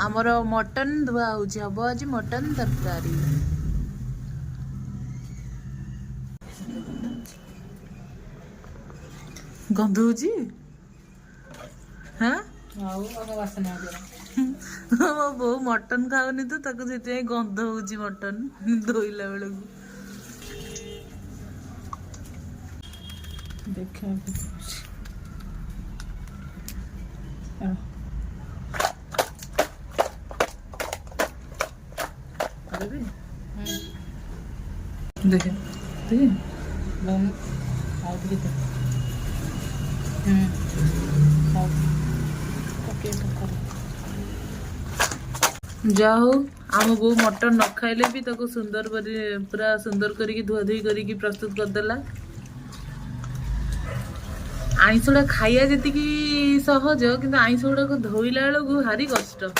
ଆମର ମଟନ ଧୁଆ ହଉଛି, ହବ ଆଜି ମଟନ ତରକାରୀ। ଗନ୍ଧ ହଉଛି ମୋ ବୋଉ ମଟନ ଖାଉନି ତ, ତାକୁ ସେଥିପାଇଁ ଗନ୍ଧ ହଉଛି ମଟନ ଧୋଇଲା ବେଳକୁ। ଦେଖିବାକୁ ଦେଖେ ଯା ହଉ ଆମ ବୋଉ ମଟନ ନ ଖାଇଲେ ବି ତାକୁ ସୁନ୍ଦର ପୁରା ସୁନ୍ଦର କରିକି ଧୁଆ ଧୁଇ କରିକି ପ୍ରସ୍ତୁତ କରିଦେଲା। ଆଇଁଷ ଗୁଡା ଖାଇବା ଯେତିକି ସହଜ, କିନ୍ତୁ ଆଇଁଷ ଗୁଡାକୁ ଧୋଇଲା ବେଳକୁ ଭାରି କଷ୍ଟ।